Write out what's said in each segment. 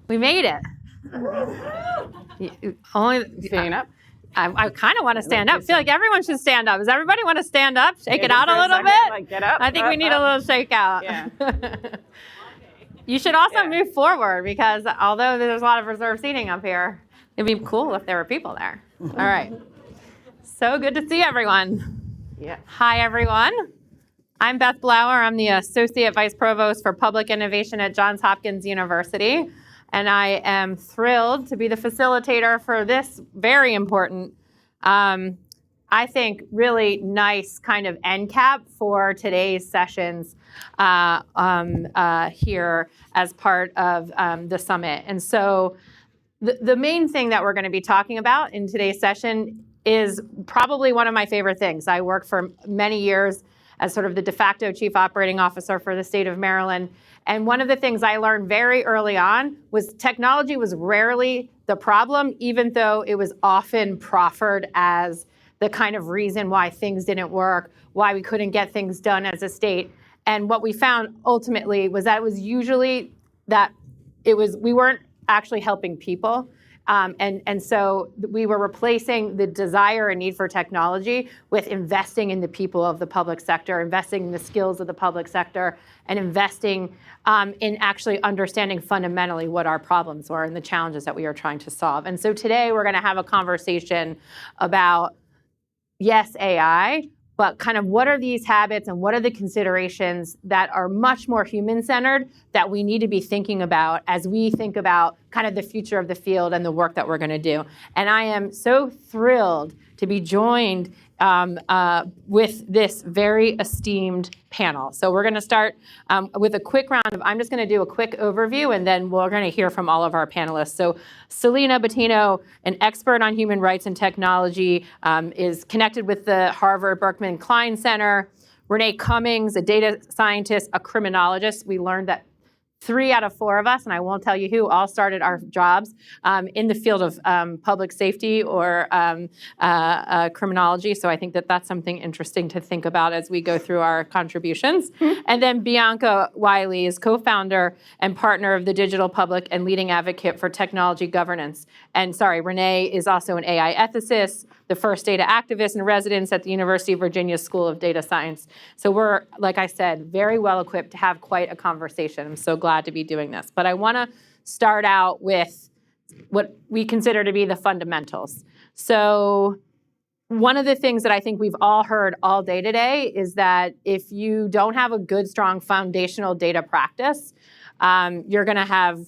We made it. Only Stand up. I kind of want to stand up. I feel like everyone should stand up. Does everybody want to stand up? Shake it out a little bit? Like get up. I think we need a little shakeout. Yeah. You should also move forward because although there's a lot of reserved seating up here, it'd be cool if there were people there. All right. So good to see everyone. Yeah. Hi, everyone. I'm Beth Blauer. I'm the Associate Vice Provost for Public Innovation at Johns Hopkins University. And I am thrilled to be the facilitator for this very important, I think, really nice kind of end cap for today's sessions here as part of the summit. And so the main thing that we're going to be talking about in today's session is probably one of my favorite things. I worked for many years as sort of the de facto chief operating officer for the state of Maryland. And one of the things I learned very early on was technology was rarely the problem, even though it was often proffered as the kind of reason why things didn't work, why we couldn't get things done as a state. And what we found ultimately was that it was usually that we weren't actually helping people. And so we were replacing the desire and need for technology with investing in the people of the public sector, investing in the skills of the public sector, and investing in actually understanding fundamentally what our problems were and the challenges that we are trying to solve. And so today we're going to have a conversation about, yes, AI, but kind of what are these habits and what are the considerations that are much more human-centered that we need to be thinking about as we think about kind of the future of the field and the work that we're going to do. And I am so thrilled to be joined with this very esteemed panel. So we're going to start with a quick round of, I'm just going to do a quick overview, and then we're going to hear from all of our panelists. So Celina, Bottino, an expert on human rights and technology, is connected with the Harvard Berkman Klein Center. Renée Cummings, a data scientist, a criminologist. We learned that 3 out of 4 of us, and I won't tell you who, all started our jobs in the field of public safety or criminology. So I think that that's something interesting to think about as we go through our contributions. And then Bianca Wylie is co-founder and partner of the Digital Public and leading advocate for technology governance. And Renée is also an AI ethicist, the first data activist in residence at the University of Virginia School of Data Science. So we're, like I said, very well equipped to have quite a conversation. I'm so glad to be doing this. But I want to start out with what we consider to be the fundamentals. So one of the things that I think we've all heard all day today is that if you don't have a good, strong foundational data practice, you're going to have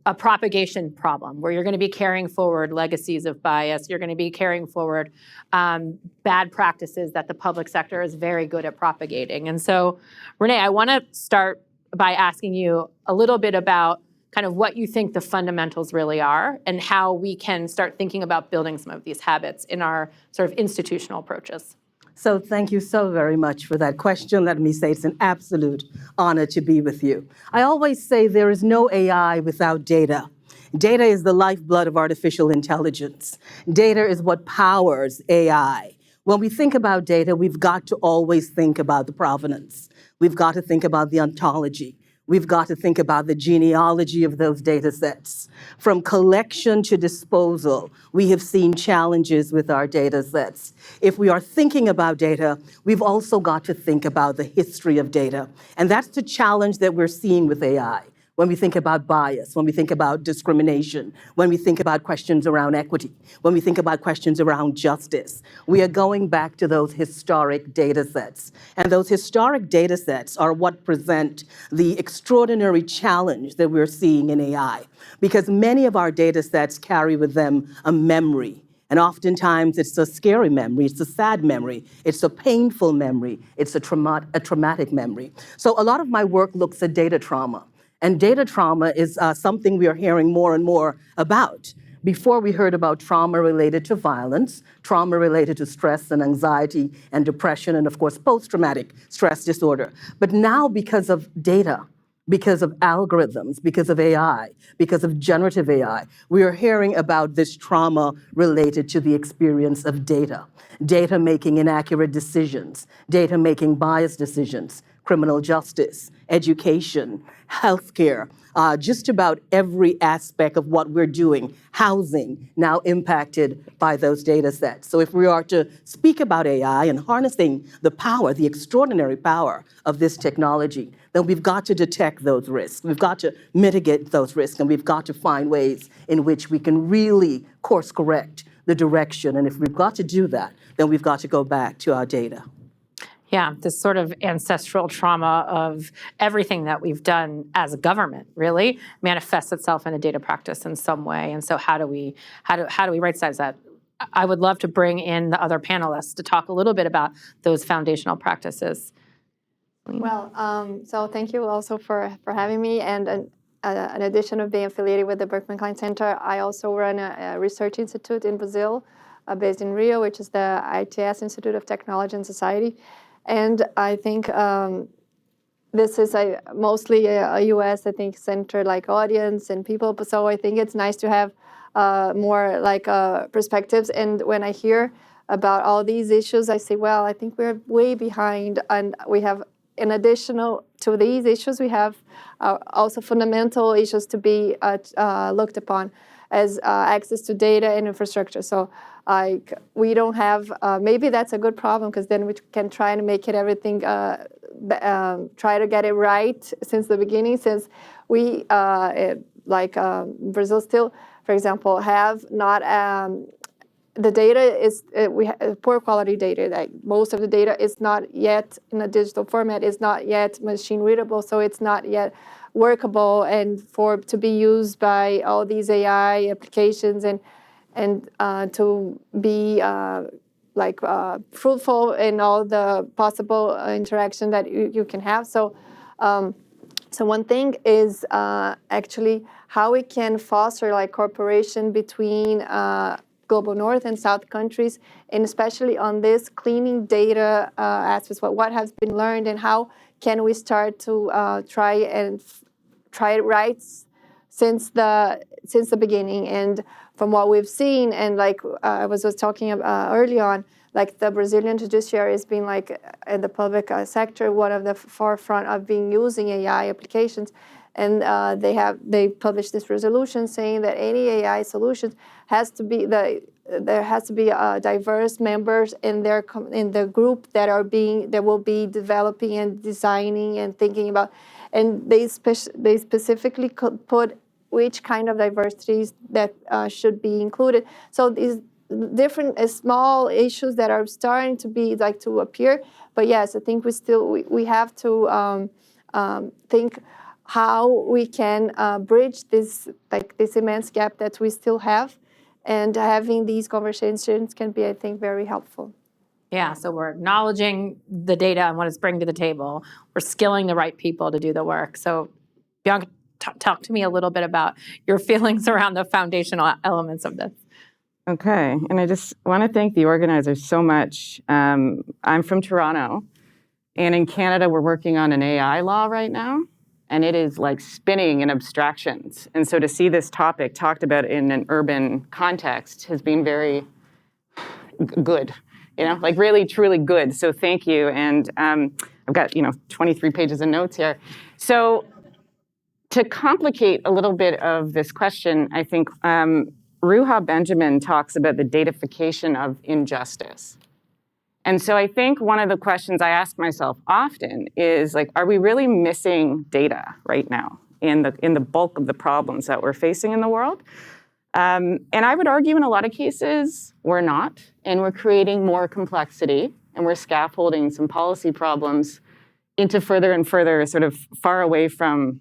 a propagation problem where you're going to be carrying forward legacies of bias. You're going to be carrying forward bad practices that the public sector is very good at propagating. And so, Renée, I want to start by asking you a little bit about kind of what you think the fundamentals really are and how we can start thinking about building some of these habits in our sort of institutional approaches. So thank you so very much for that question. Let me say it's an absolute honor to be with you. I always say there is no AI without data. Data is the lifeblood of artificial intelligence. Data is what powers AI. When we think about data, we've got to always think about the provenance. We've got to think about the ontology. We've got to think about the genealogy of those data sets. From collection to disposal, we have seen challenges with our data sets. If we are thinking about data, we've also got to think about the history of data. And that's the challenge that we're seeing with AI. When we think about bias, when we think about discrimination, when we think about questions around equity, when we think about questions around justice, we are going back to those historic data sets. And those historic data sets are what present the extraordinary challenge that we're seeing in AI, because many of our data sets carry with them a memory. And oftentimes it's a scary memory, it's a sad memory, it's a painful memory, it's a traumatic memory. So a lot of my work looks at data trauma. And data trauma is something we are hearing more and more about. Before, we heard about trauma related to violence, trauma related to stress and anxiety and depression, and of course, post-traumatic stress disorder. But now, because of data, because of algorithms, because of AI, because of generative AI, we are hearing about this trauma related to the experience of data. Data making inaccurate decisions, data making biased decisions, criminal justice, education, healthcare, just about every aspect of what we're doing, housing, now impacted by those data sets. So if we are to speak about AI and harnessing the power, the extraordinary power of this technology, then we've got to detect those risks. We've got to mitigate those risks, and we've got to find ways in which we can really course correct the direction. And if we've got to do that, then we've got to go back to our data. Yeah, this sort of ancestral trauma of everything that we've done as a government really manifests itself in a data practice in some way. And so how do we right-size that? I would love to bring in the other panelists to talk a little bit about those foundational practices. Well, so thank you also for having me. And in addition of being affiliated with the Berkman Klein Center, I also run a research institute in Brazil, based in Rio, which is the ITS, Institute of Technology and Society. And I think this is mostly a U.S., I think, centered like audience and people. So I think it's nice to have more like perspectives. And when I hear about all these issues, I say, well, I think we're way behind. And we have, in additional to these issues, we have also fundamental issues to be looked upon as access to data and infrastructure. So we don't have, maybe that's a good problem, because then we can try and make it everything, try to get it right since the beginning, since we, Brazil still, for example, have not, the data is, we have poor quality data. Like most of the data is not yet in a digital format, is not yet machine readable, so it's not yet workable and to be used by all these AI applications and to be fruitful in all the possible interaction that you can have. So one thing is actually how we can foster like cooperation between global North and South countries, and especially on this cleaning data aspects, what has been learned and how can we start to try it right since the beginning. And from what we've seen, and like I was talking about early on, like the Brazilian judiciary has been like in the public sector, one of the forefront of being using AI applications. And they published this resolution saying that any AI solution has to be there has to be diverse members in the group that will be developing and designing and thinking about, and they specifically put which kind of diversities that should be included. So these different small issues that are starting to be to appear, but yes, I think we have to think how we can bridge this immense gap that we still have, and having these conversations can be, I think, very helpful. Yeah, so we're acknowledging the data and what it's bringing to the table. We're skilling the right people to do the work. So Bianca, talk to me a little bit about your feelings around the foundational elements of this. Okay, and I just want to thank the organizers so much. I'm from Toronto, and in Canada, we're working on an AI law right now. And it is like spinning in abstractions. And so to see this topic talked about in an urban context has been very good, like really, truly good. So thank you. And I've got, 23 pages of notes here. So to complicate a little bit of this question, I think Ruha Benjamin talks about the datafication of injustice. And so I think one of the questions I ask myself often is are we really missing data right now in the bulk of the problems that we're facing in the world? And I would argue in a lot of cases we're not, and we're creating more complexity, and we're scaffolding some policy problems into further and further sort of far away from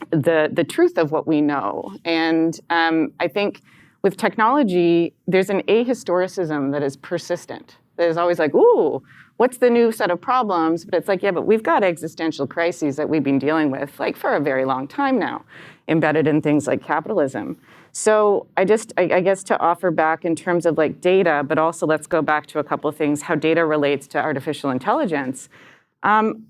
the truth of what we know. And I think with technology, there's an ahistoricism that is persistent. There's always ooh, what's the new set of problems? But it's yeah, but we've got existential crises that we've been dealing with for a very long time now, embedded in things like capitalism. So I guess to offer back in terms of data, but also let's go back to a couple of things, how data relates to artificial intelligence.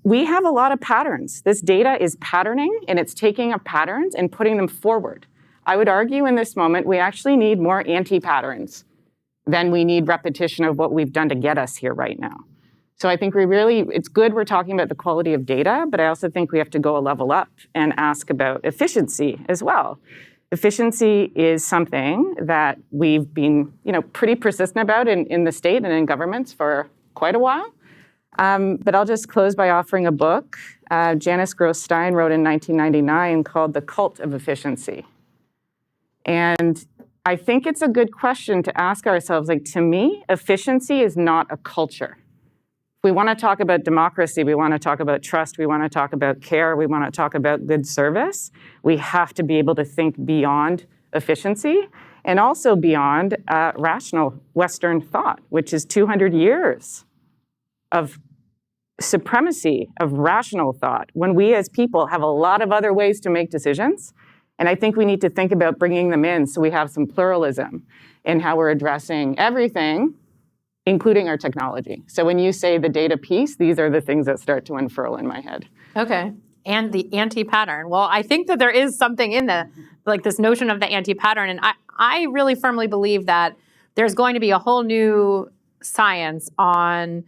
We have a lot of patterns. This data is patterning, and it's taking up patterns and putting them forward. I would argue in this moment, we actually need more anti-patterns than we need repetition of what we've done to get us here right now. So I think it's good we're talking about the quality of data, but I also think we have to go a level up and ask about efficiency as well. Efficiency is something that we've been, pretty persistent about in the state and in governments for quite a while. But I'll just close by offering a book Janice Gross-Stein wrote in 1999 called The Cult of Efficiency. And I think it's a good question to ask ourselves, to me, efficiency is not a culture. If we want to talk about democracy, we want to talk about trust, we want to talk about care, we want to talk about good service, we have to be able to think beyond efficiency and also beyond rational Western thought, which is 200 years of supremacy of rational thought when we as people have a lot of other ways to make decisions. And I think we need to think about bringing them in so we have some pluralism in how we're addressing everything, including our technology. So when you say the data piece, these are the things that start to unfurl in my head. Okay. And the anti-pattern. Well, I think that there is something in this notion of the anti-pattern. And I really firmly believe that there's going to be a whole new science on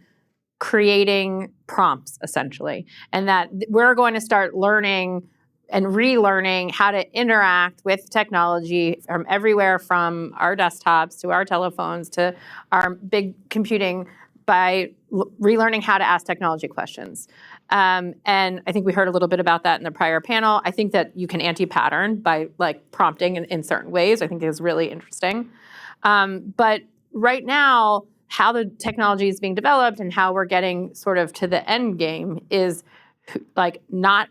creating prompts, essentially. And that we're going to start learning and relearning how to interact with technology from everywhere, from our desktops to our telephones to our big computing, by relearning how to ask technology questions. And I think we heard a little bit about that in the prior panel. I think that you can anti-pattern by prompting in certain ways. I think is really interesting. But right now, how the technology is being developed and how we're getting sort of to the end game is not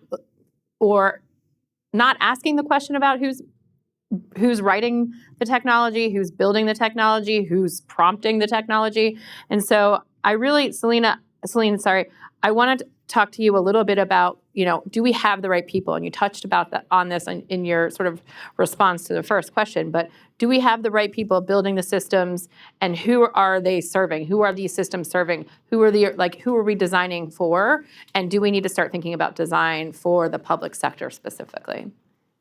asking the question about who's writing the technology, who's building the technology, who's prompting the technology. And so I really, Celina, I wanted to talk to you a little bit about, do we have the right people? And you touched on this in your sort of response to the first question, but do we have the right people building the systems, and who are they serving? Who are these systems serving? Who are we designing for? And do we need to start thinking about design for the public sector specifically?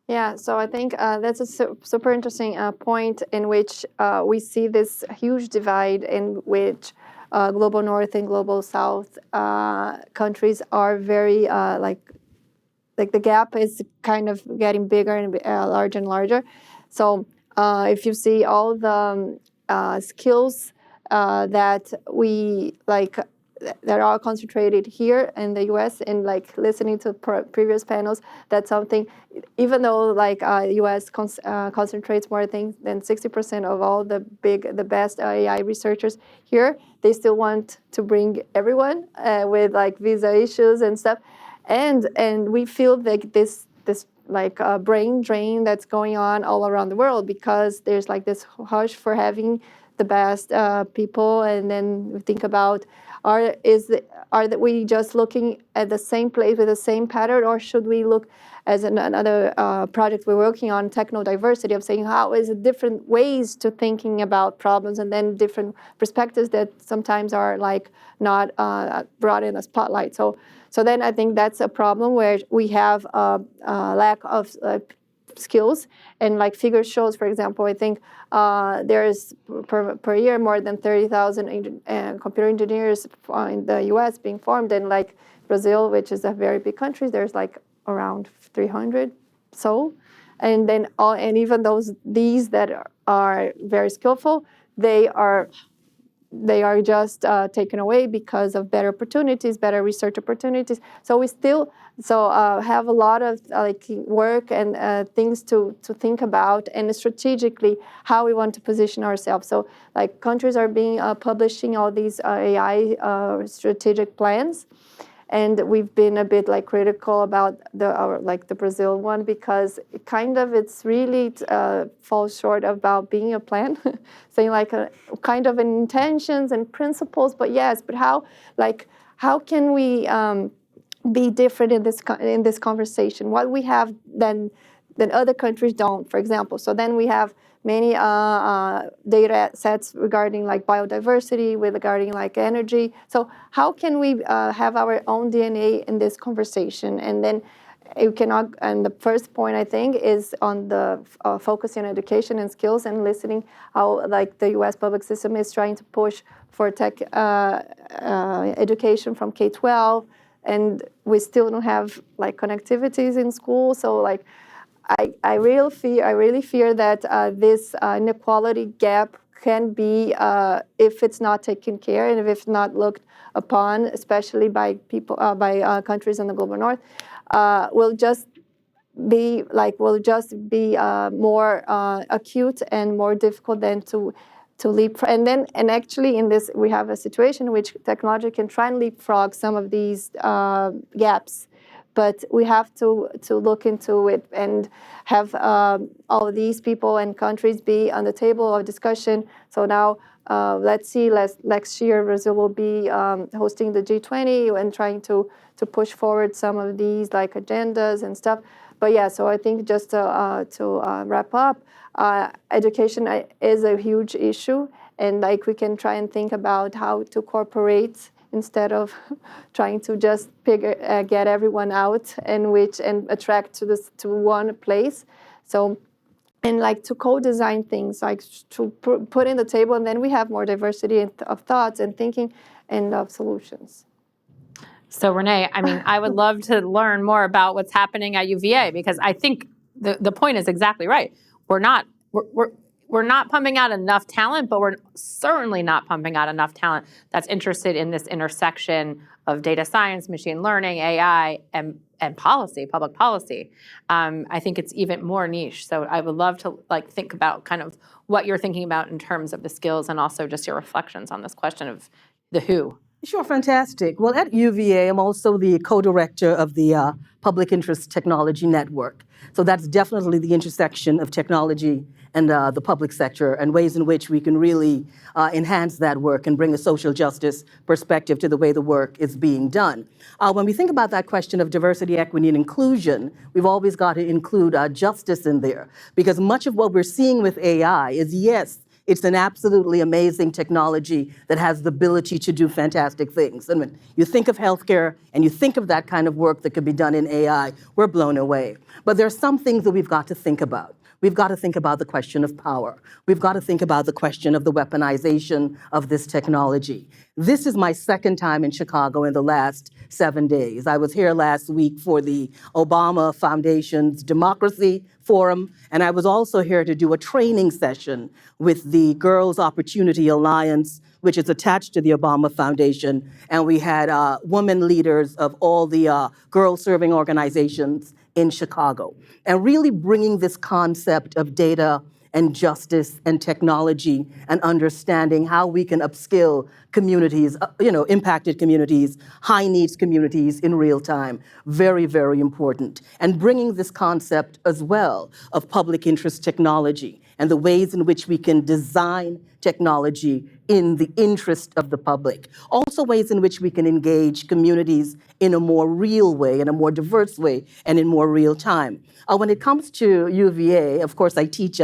Yeah, so I think that's a super interesting point in which we see this huge divide in which global north and global south countries are very the gap is kind of getting bigger and larger and larger. So if you see all the skills that we that are concentrated here in the U.S. and listening to previous panels, that's something, even though U.S. concentrates more things than 60% of all the best AI researchers here, they still want to bring everyone with visa issues and stuff, and we feel this brain drain that's going on all around the world because there's this hush for having the best people, and then we think about are we just looking at the same place with the same pattern, or should we look as another project we're working on, techno-diversity, of saying how is it different ways to thinking about problems, and then different perspectives that sometimes are not brought in the spotlight. So then I think that's a problem where we have a lack of skills, and figure shows, for example, I think there's per year more than 30,000 computer engineers in the U.S. being formed, and Brazil, which is a very big country, there's around 300. So, and then and even these that are very skillful, they are just taken away because of better opportunities, better research opportunities. So we still have a lot of work and things to think about, and strategically how we want to position ourselves. So countries are publishing all these AI strategic plans, and we've been a bit critical about the Brazil one, because it's really falls short about being a plan, saying a kind of intentions and principles, but how can we be different in this conversation? What we have then other countries don't, for example. So then we have many data sets regarding biodiversity, regarding energy. So how can we have our own DNA in this conversation? And then you cannot, and the first point I think is on the focusing on education and skills and listening how like the U.S. public system is trying to push for tech education from K-12, and we still don't have like connectivities in school. So like I really fear that this inequality gap can be, if it's not taken care and if it's not looked upon, especially by people, by countries in the global north, will just be more acute and more difficult than to leap. And actually in this we have a situation in which technology can try and leapfrog some of these gaps. But we have to look into it and have all of these people and countries be on the table of discussion. So now, let's see, next year Brazil will be hosting the G20 and trying to push forward some of these like agendas and stuff. But yeah, so I think just to wrap up, education is a huge issue, and like we can try and think about how to cooperate instead of trying to just get everyone out and attract to one place. So, and like to co-design things, like to put in the table, and then we have more diversity of thoughts and thinking and of solutions. So Renee, I mean, I would love to learn more about what's happening at UVA, because I think the point is exactly right. We're not pumping out enough talent, but we're certainly not pumping out enough talent that's interested in this intersection of data science, machine learning, AI, and policy, public policy. I think it's even more niche. So I would love to like think about kind of what you're thinking about in terms of the skills, and also just your reflections on this question of the who. Sure, fantastic. Well, at UVA, I'm also the co-director of the Public Interest Technology Network. So that's definitely the intersection of technology and the public sector, and ways in which we can really enhance that work and bring a social justice perspective to the way the work is being done. When we think about that question of diversity, equity, and inclusion, we've always got to include justice in there, because much of what we're seeing with AI is, yes, it's an absolutely amazing technology that has the ability to do fantastic things. And when you think of healthcare and you think of that kind of work that could be done in AI, we're blown away. But there are some things that we've got to think about. We've got to think about the question of power. We've got to think about the question of the weaponization of this technology. This is my second time in Chicago in the last 7 days. I was here last week for the Obama Foundation's Democracy Forum, and I was also here to do a training session with the Girls Opportunity Alliance, which is attached to the Obama Foundation, and we had women leaders of all the girl-serving organizations in Chicago, and really bringing this concept of data and justice and technology and understanding how we can upskill communities, impacted communities, high needs communities in real time. Very, very important. And bringing this concept as well of public interest technology and the ways in which we can design technology in the interest of the public. Also ways in which we can engage communities in a more real way, in a more diverse way, and in more real time. When it comes to UVA, of course, I teach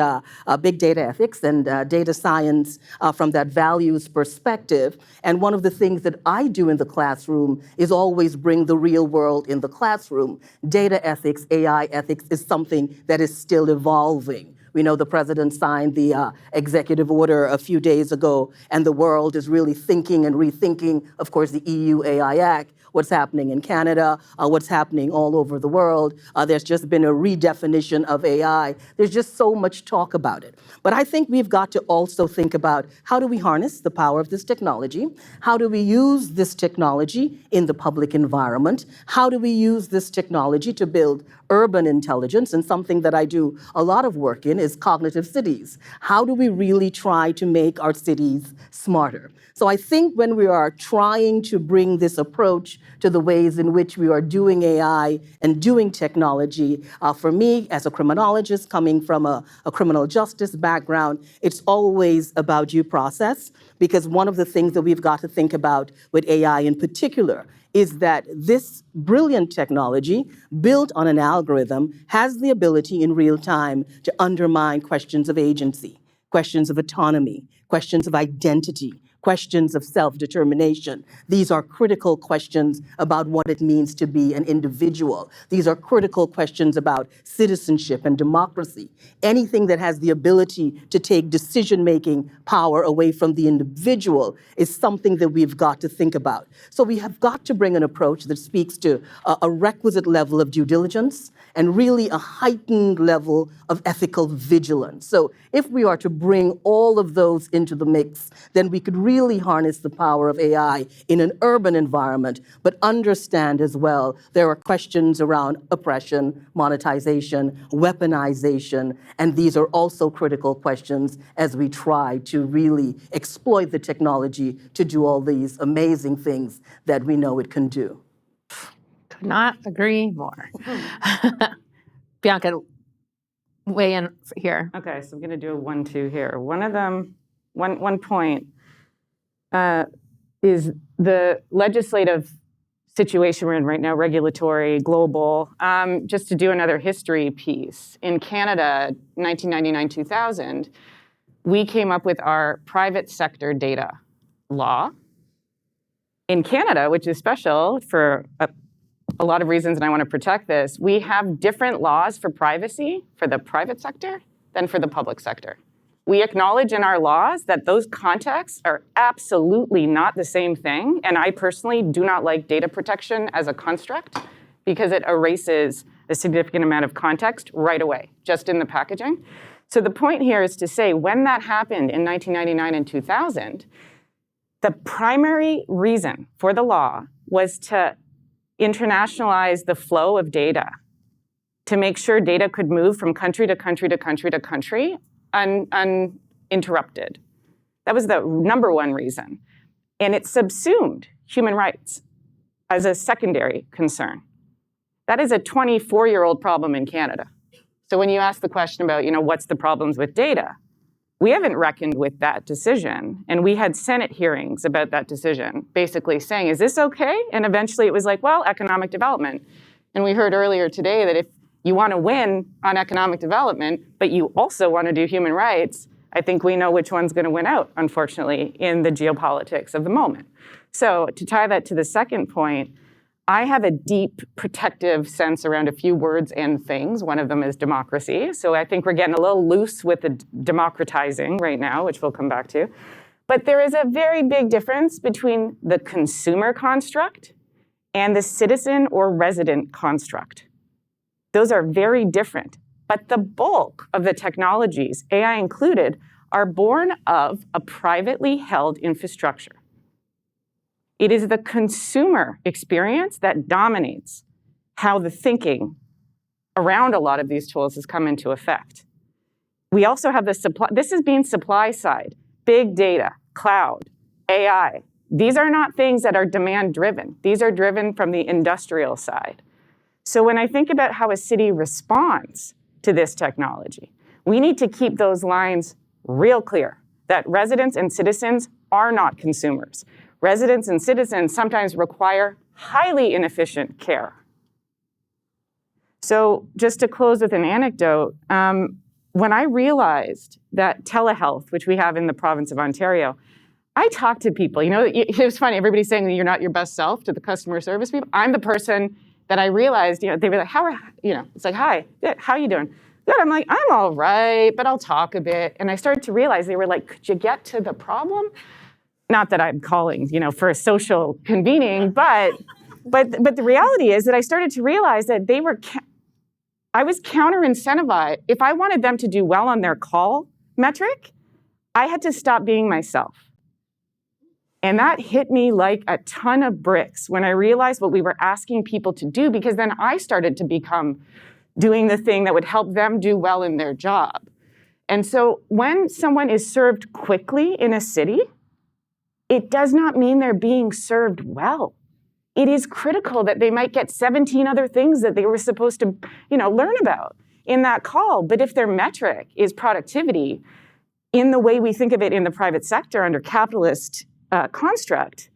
big data ethics and data science from that values perspective. And one of the things that I do in the classroom is always bring the real world in the classroom. Data ethics, AI ethics is something that is still evolving. We know the president signed the executive order a few days ago, and the world is really thinking and rethinking, of course, the EU AI Act, what's happening in Canada, what's happening all over the world. There's just been a redefinition of AI. There's just so much talk about it. But I think we've got to also think about how do we harness the power of this technology? How do we use this technology in the public environment? How do we use this technology to build urban intelligence? And something that I do a lot of work in is cognitive cities. How do we really try to make our cities smarter? So I think when we are trying to bring this approach to the ways in which we are doing AI and doing technology, for me, as a criminologist coming from a criminal justice background, it's always about due process, because one of the things that we've got to think about with AI in particular is that this brilliant technology built on an algorithm has the ability in real time to undermine questions of agency, questions of autonomy, questions of identity, questions of self-determination. These are critical questions about what it means to be an individual. These are critical questions about citizenship and democracy. Anything that has the ability to take decision-making power away from the individual is something that we've got to think about. So we have got to bring an approach that speaks to a requisite level of due diligence and really a heightened level of ethical vigilance. So if we are to bring all of those into the mix, then we could really harness the power of AI in an urban environment, but understand as well there are questions around oppression, monetization, weaponization, and these are also critical questions as we try to really exploit the technology to do all these amazing things that we know it can do. Could not agree more. Bianca, weigh in here. Okay, so I'm going to do a 1-2 here. One of them, one point is the legislative situation we're in right now, regulatory, global. Just to do another history piece, in Canada, 1999-2000, we came up with our private sector data law. In Canada, which is special for a lot of reasons, and I want to protect this, we have different laws for privacy for the private sector than for the public sector. We acknowledge in our laws that those contexts are absolutely not the same thing, and I personally do not like data protection as a construct because it erases a significant amount of context right away, just in the packaging. So the point here is to say when that happened in 1999 and 2000, the primary reason for the law was to internationalize the flow of data, to make sure data could move from country to country to country to country uninterrupted. That was the number one reason. And it subsumed human rights as a secondary concern. That is a 24-year-old problem in Canada. So when you ask the question about, what's the problems with data, we haven't reckoned with that decision. And we had Senate hearings about that decision, basically saying, is this okay? And eventually it was like, well, economic development. And we heard earlier today that if you want to win on economic development, but you also want to do human rights, I think we know which one's going to win out, unfortunately, in the geopolitics of the moment. So to tie that to the second point, I have a deep protective sense around a few words and things. One of them is democracy. So I think we're getting a little loose with the democratizing right now, which we'll come back to. But there is a very big difference between the consumer construct and the citizen or resident construct. Those are very different. But the bulk of the technologies, AI included, are born of a privately held infrastructure. It is the consumer experience that dominates how the thinking around a lot of these tools has come into effect. We also have the supply, this is being supply side, big data, cloud, AI. These are not things that are demand driven. These are driven from the industrial side. So when I think about how a city responds to this technology, we need to keep those lines real clear that residents and citizens are not consumers. Residents and citizens sometimes require highly inefficient care. So just to close with an anecdote, when I realized that telehealth, which we have in the province of Ontario, I talked to people. It was funny, everybody's saying that you're not your best self to the customer service people. I'm the person that I realized, they were like, it's like, hi, good, how are you doing? Good, I'm like, I'm all right, but I'll talk a bit. And I started to realize, they were like, could you get to the problem? Not that I'm calling, for a social convening, but the reality is that I started to realize that I was counter-incentivized. If I wanted them to do well on their call metric, I had to stop being myself. And that hit me like a ton of bricks when I realized what we were asking people to do, because then I started to become doing the thing that would help them do well in their job. And so when someone is served quickly in a city, it does not mean they're being served well. It is critical that they might get 17 other things that they were supposed to, learn about in that call. But if their metric is productivity, in the way we think of it in the private sector under capitalist construct,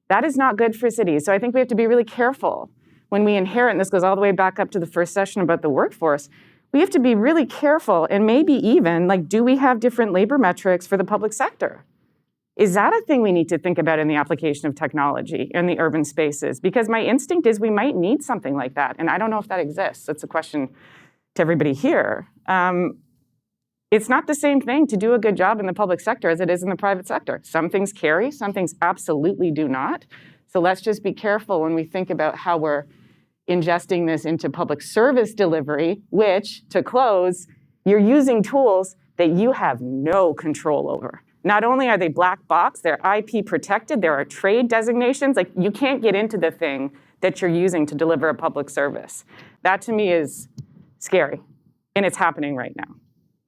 that is not good for cities. So I think we have to be really careful when we inherit, and this goes all the way back up to the first session about the workforce, we have to be really careful and maybe even, do we have different labor metrics for the public sector? Is that a thing we need to think about in the application of technology in the urban spaces? Because my instinct is we might need something like that, and I don't know if that exists. That's a question to everybody here. It's not the same thing to do a good job in the public sector as it is in the private sector. Some things carry, some things absolutely do not. So let's just be careful when we think about how we're ingesting this into public service delivery, which, to close, you're using tools that you have no control over. Not only are they black box, they're IP protected, there are trade designations, like you can't get into the thing that you're using to deliver a public service. That to me is scary, and it's happening right now.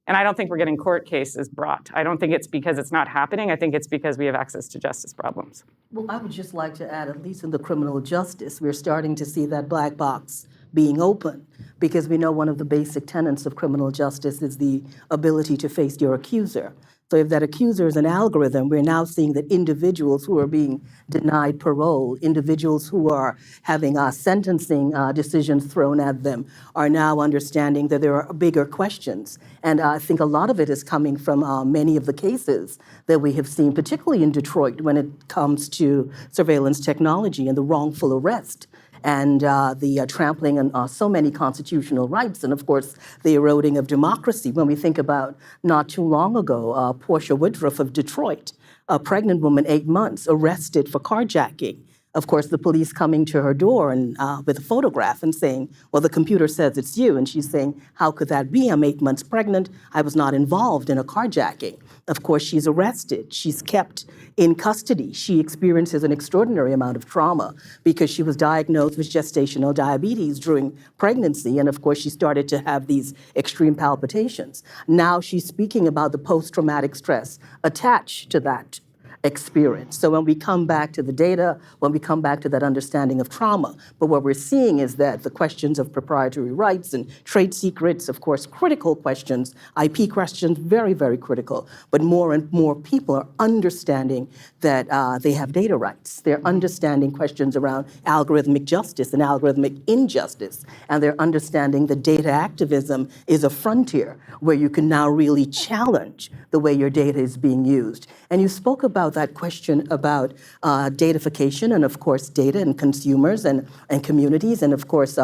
And I don't think we're getting court cases brought. I don't think it's because it's not happening. I think it's because we have access to justice problems. Well, I would just like to add, at least in the criminal justice, we're starting to see that black box being open, because we know one of the basic tenets of criminal justice is the ability to face your accuser. So if that accuser is an algorithm, we're now seeing that individuals who are being denied parole, individuals who are having sentencing decisions thrown at them, are now understanding that there are bigger questions. And I think a lot of it is coming from many of the cases that we have seen, particularly in Detroit, when it comes to surveillance technology and the wrongful arrest, and the trampling on so many constitutional rights, and of course, the eroding of democracy. When we think about not too long ago, Portia Woodruff of Detroit, a pregnant woman, 8 months, arrested for carjacking. Of course, the police coming to her door and with a photograph and saying, well, the computer says it's you. And she's saying, how could that be? I'm 8 months pregnant. I was not involved in a carjacking. Of course, she's arrested. She's kept in custody. She experiences an extraordinary amount of trauma because she was diagnosed with gestational diabetes during pregnancy. And of course, she started to have these extreme palpitations. Now she's speaking about the post-traumatic stress attached to that experience. So when we come back to the data, when we come back to that understanding of trauma, but what we're seeing is that the questions of proprietary rights and trade secrets, of course, critical questions, IP questions, very, very critical, but more and more people are understanding that they have data rights. They're understanding questions around algorithmic justice and algorithmic injustice, and they're understanding that data activism is a frontier where you can now really challenge the way your data is being used. And you spoke about that question about datafication and, of course, data and consumers and communities and, of course,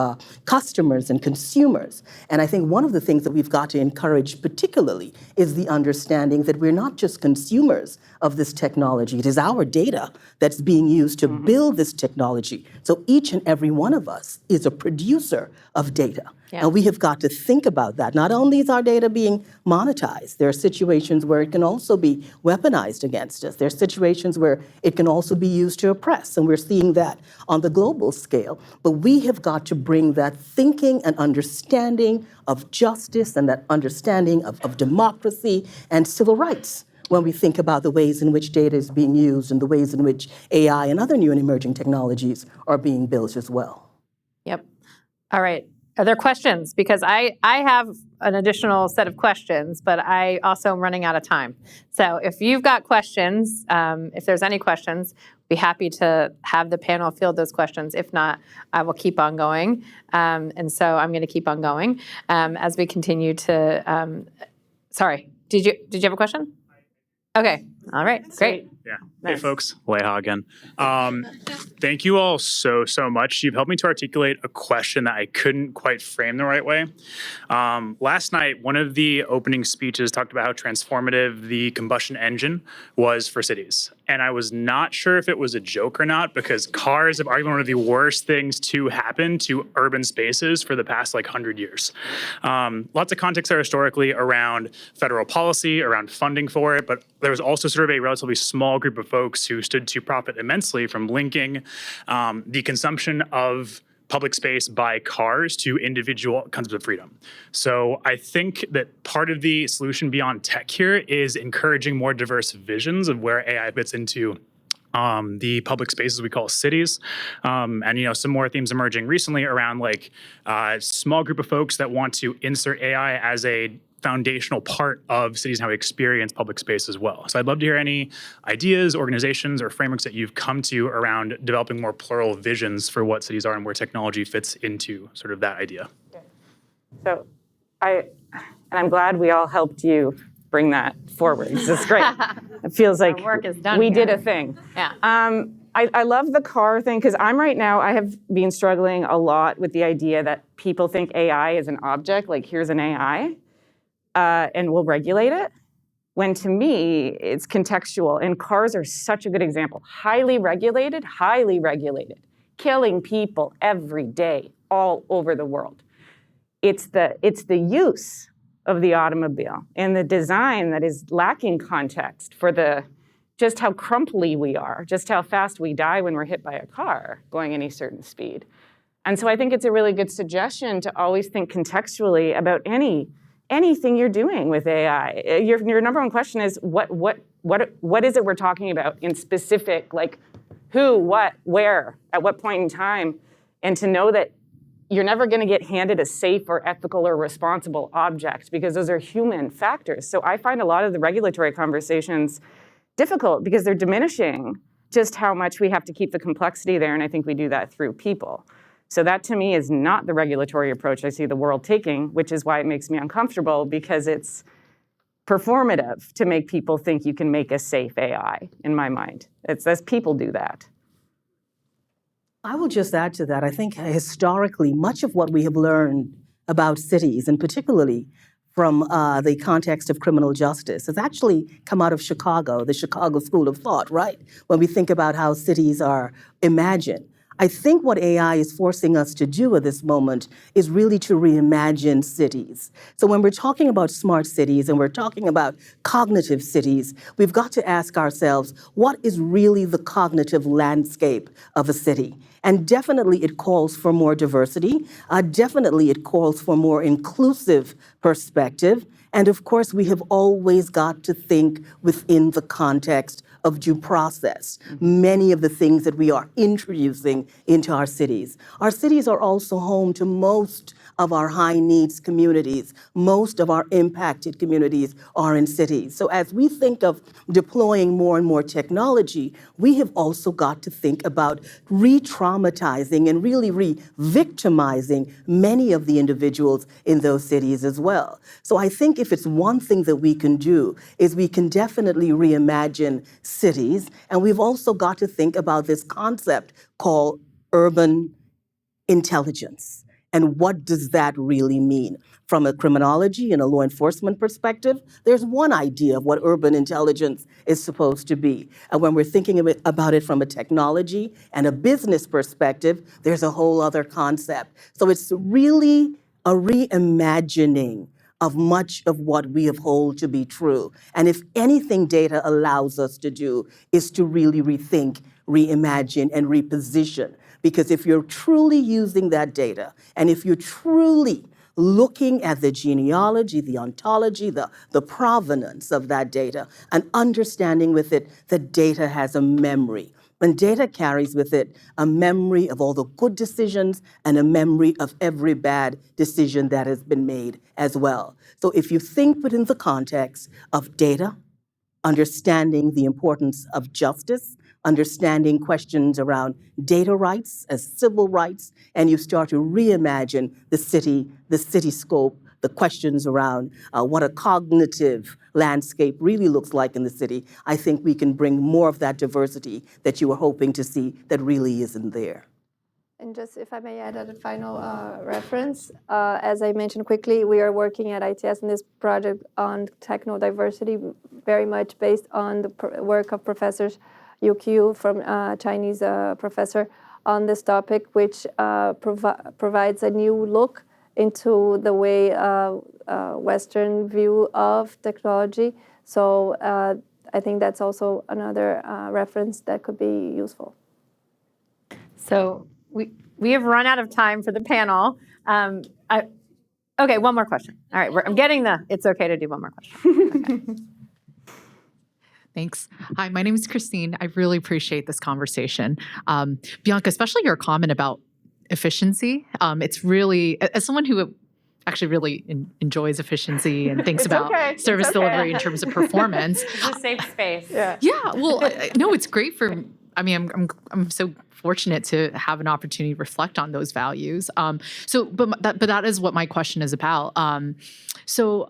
customers and consumers. And I think one of the things that we've got to encourage particularly is the understanding that we're not just consumers of this technology. It is our data that's being used to build this technology. So each and every one of us is a producer of data. Yeah. And we have got to think about that. Not only is our data being monetized, there are situations where it can also be weaponized against us. There are situations where it can also be used to oppress, and we're seeing that on the global scale. But we have got to bring that thinking and understanding of justice and that understanding of democracy and civil rights when we think about the ways in which data is being used and the ways in which AI and other new and emerging technologies are being built as well. Yep. All right. Are there questions? Because I have an additional set of questions, but I also am running out of time. So if you've got questions, if there's any questions, be happy to have the panel field those questions. If not, I will keep on going. And so I'm going to keep on going as we continue to. Sorry, did you have a question? Okay. All right. Great. Yeah. Nice. Hey, folks. Leha again. Thank you all so much. You've helped me to articulate a question that I couldn't quite frame the right way. Last night, one of the opening speeches talked about how transformative the combustion engine was for cities. And I was not sure if it was a joke or not, because cars have arguably one of the worst things to happen to urban spaces for the past 100 years. Lots of context there historically around federal policy, around funding for it, but there was also sort of a relatively small group of folks who stood to profit immensely from linking the consumption of public space by cars to individual concepts of freedom. So I think that part of the solution beyond tech here is encouraging more diverse visions of where AI fits into the public spaces we call cities. And, some more themes emerging recently around a small group of folks that want to insert AI as a foundational part of cities and how we experience public space as well. So I'd love to hear any ideas, organizations, or frameworks that you've come to around developing more plural visions for what cities are and where technology fits into sort of that idea. So I'm glad we all helped you bring that forward. This is great. It feels like work is done we here. did a thing. Yeah. I love the car thing because I have been struggling a lot with the idea that people think AI is an object, like here's an AI, and we'll regulate it. When to me, it's contextual. And cars are such a good example. Highly regulated, killing people every day all over the world. It's the use of the automobile and the design that is lacking context for just how crumply we are, just how fast we die when we're hit by a car going any certain speed. And so I think it's a really good suggestion to always think contextually about anything you're doing with AI. Your number one question is what is it we're talking about in specific, like who, what, where, at what point in time, and to know that you're never going to get handed a safe or ethical or responsible object because those are human factors. So I find a lot of the regulatory conversations difficult because they're diminishing just how much we have to keep the complexity there, and I think we do that through people. So that to me is not the regulatory approach I see the world taking, which is why it makes me uncomfortable because it's performative to make people think you can make a safe AI, in my mind. It's as people do that. I will just add to that. I think historically, much of what we have learned about cities, and particularly from the context of criminal justice, has actually come out of Chicago, the Chicago School of Thought, right? When we think about how cities are imagined. I think what AI is forcing us to do at this moment is really to reimagine cities. So when we're talking about smart cities and we're talking about cognitive cities, we've got to ask ourselves, what is really the cognitive landscape of a city? And definitely it calls for more diversity. Definitely it calls for more inclusive perspective. And of course, we have always got to think within the context of due process, many of the things that we are introducing into our cities. Our cities are also home to most of our high needs communities. Most of our impacted communities are in cities. So as we think of deploying more and more technology, we have also got to think about re-traumatizing and really re-victimizing many of the individuals in those cities as well. So I think if it's one thing that we can do is we can definitely reimagine cities. And we've also got to think about this concept called urban intelligence. And what does that really mean? From a criminology and a law enforcement perspective, there's one idea of what urban intelligence is supposed to be. And when we're thinking about it from a technology and a business perspective, there's a whole other concept. So it's really a reimagining of much of what we have hold to be true. And if anything data allows us to do is to really rethink, reimagine, and reposition. Because if you're truly using that data, and if you're truly looking at the genealogy, the ontology, the provenance of that data, and understanding with it that data has a memory. And data carries with it a memory of all the good decisions and a memory of every bad decision that has been made as well. So if you think within the context of data, understanding the importance of justice, understanding questions around data rights as civil rights, and you start to reimagine the city scope, the questions around what a cognitive landscape really looks like in the city, I think we can bring more of that diversity that you were hoping to see that really isn't there. And just if I may add a final reference, as I mentioned quickly, we are working at ITS in this project on techno-diversity, very much based on the work of professors UQ from Chinese professor on this topic, which provides a new look into the way Western view of technology. So I think that's also another reference that could be useful. So we have run out of time for the panel. Okay, one more question. All right, I'm getting it's okay to do one more question. Okay. Thanks. Hi, my name is Christine. I really appreciate this conversation. Bianca, especially your comment about efficiency. It's really, as someone who actually really enjoys efficiency and thinks about service delivery in terms of performance. It's a safe space. Yeah, well, no, it's great for, I mean, I'm so fortunate to have an opportunity to reflect on those values. But that is what my question is about. So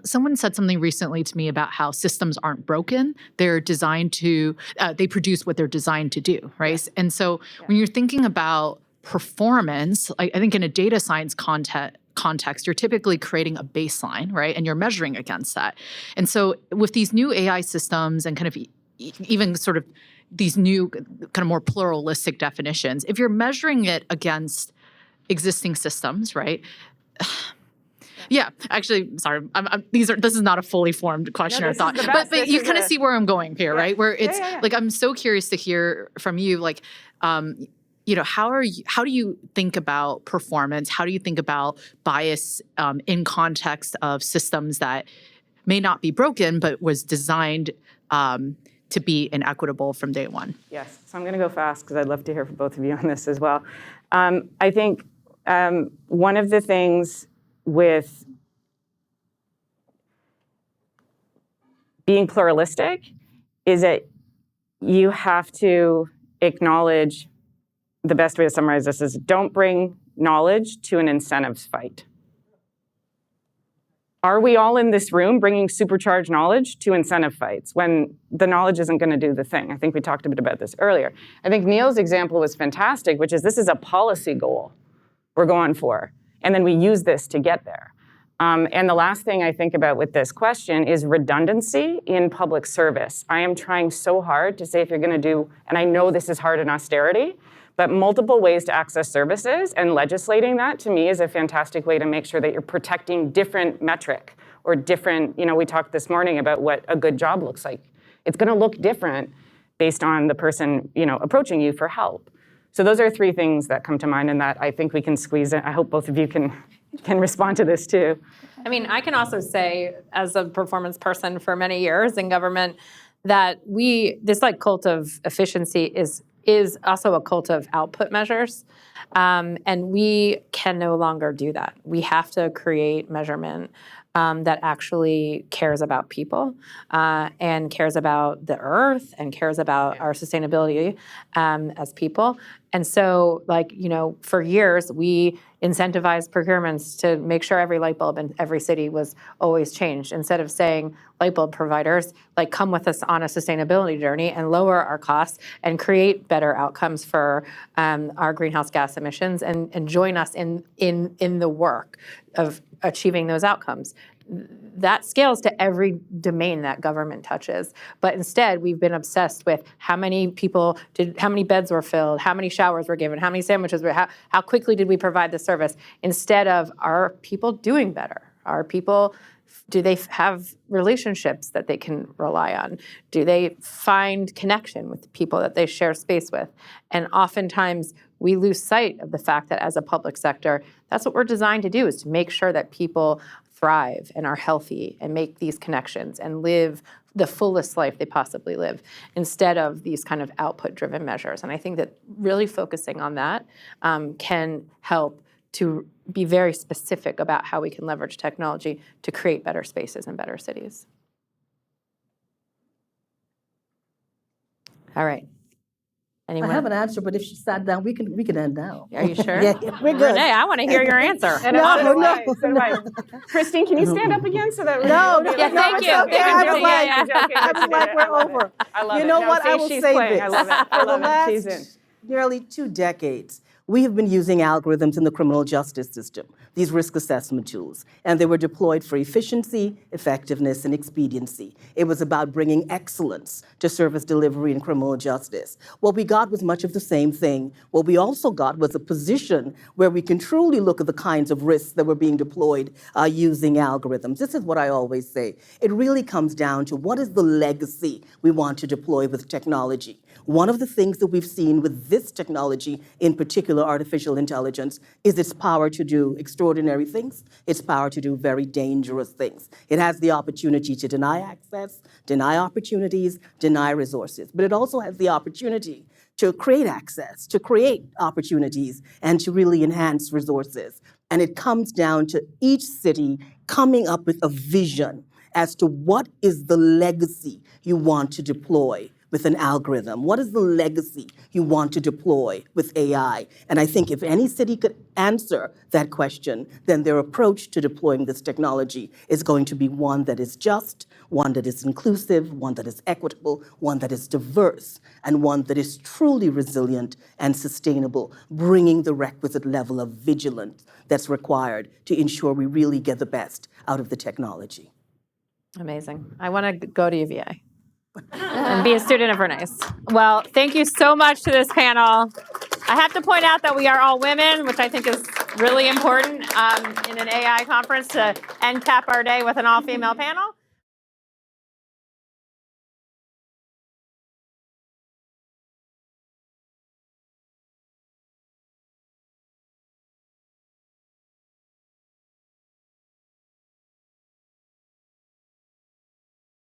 someone said something recently to me about how systems aren't broken. They're designed to, they produce what they're designed to do, right? And so when you're thinking about performance, I think in a data science context, you're typically creating a baseline, right? And you're measuring against that. And so with these new AI systems and kind of even sort of these new kind of more pluralistic definitions, if you're measuring it against existing systems, right? Yeah, actually, sorry. This is not a fully formed question or thought, but you kind of see where I'm going here, right? Where it's like I'm so curious to hear from you, like, how do you think about performance? How do you think about bias in context of systems that may not be broken but was designed to be inequitable from day one? Yes, so I'm going to go fast because I'd love to hear from both of you on this as well. I think one of the things with being pluralistic is that you have to acknowledge, the best way to summarize this is don't bring knowledge to an incentives fight. Are we all in this room bringing supercharged knowledge to incentive fights when the knowledge isn't going to do the thing? I think we talked a bit about this earlier. I think Neil's example was fantastic, which is this is a policy goal we're going for, and then we use this to get there. And the last thing I think about with this question is redundancy in public service. I am trying so hard to say if you're going to do, and I know this is hard in austerity, but multiple ways to access services and legislating that to me is a fantastic way to make sure that you're protecting different metric or different, we talked this morning about what a good job looks like. It's going to look different based on the person, approaching you for help. So those are three things that come to mind and that I think we can squeeze in. I hope both of you can respond to this too. I mean, I can also say, as a performance person for many years in government, that this cult of efficiency is also a cult of output measures, and we can no longer do that. We have to create measurement that actually cares about people and cares about the earth and cares about our sustainability as people. And so, for years, we incentivized procurements to make sure every light bulb in every city was always changed, instead of saying, light bulb providers, come with us on a sustainability journey and lower our costs and create better outcomes for our greenhouse gas emissions and join us in the work of achieving those outcomes. That scales to every domain that government touches. But instead, we've been obsessed with how many beds were filled, how many showers were given, how many sandwiches were, how quickly did we provide the service, instead of, are people doing better? Are people, do they have relationships that they can rely on? Do they find connection with the people that they share space with? And oftentimes, we lose sight of the fact that as a public sector, that's what we're designed to do, is to make sure that people thrive and are healthy and make these connections and live the fullest life they possibly live, instead of these kind of output-driven measures. And I think that really focusing on that can help to be very specific about how we can leverage technology to create better spaces and better cities. All right. Anyone? I have an answer, but if she sat down, we can end now. Are you sure? Yeah, we're good. Renee, I want to hear your answer. No. Christine, can you stand up again so that thank you. Okay. I was like, we're over. I love you it. know No, what? see, I will she's say playing. this. I love it. I For the love it. She's in. last nearly 2 decades, we have been using algorithms in the criminal justice system, these risk assessment tools, and they were deployed for efficiency, effectiveness, and expediency. It was about bringing excellence to service delivery in criminal justice. What we got was much of the same thing. What we also got was a position where we can truly look at the kinds of risks that were being deployed using algorithms. This is what I always say. It really comes down to what is the legacy we want to deploy with technology. One of the things that we've seen with this technology, in particular artificial intelligence, is its power to do extraordinary things, its power to do very dangerous things. It has the opportunity to deny access, deny opportunities, deny resources, but it also has the opportunity to create access, to create opportunities, and to really enhance resources. And it comes down to each city coming up with a vision as to what is the legacy you want to deploy with an algorithm? What is the legacy you want to deploy with AI? And I think if any city could answer that question, then their approach to deploying this technology is going to be one that is just, one that is inclusive, one that is equitable, one that is diverse, and one that is truly resilient and sustainable, bringing the requisite level of vigilance that's required to ensure we really get the best out of the technology. Amazing. I want to go to UVA and be a student of Renée's. Well, thank you so much to this panel. I have to point out that we are all women, which I think is really important in an AI conference to end cap our day with an all-female panel.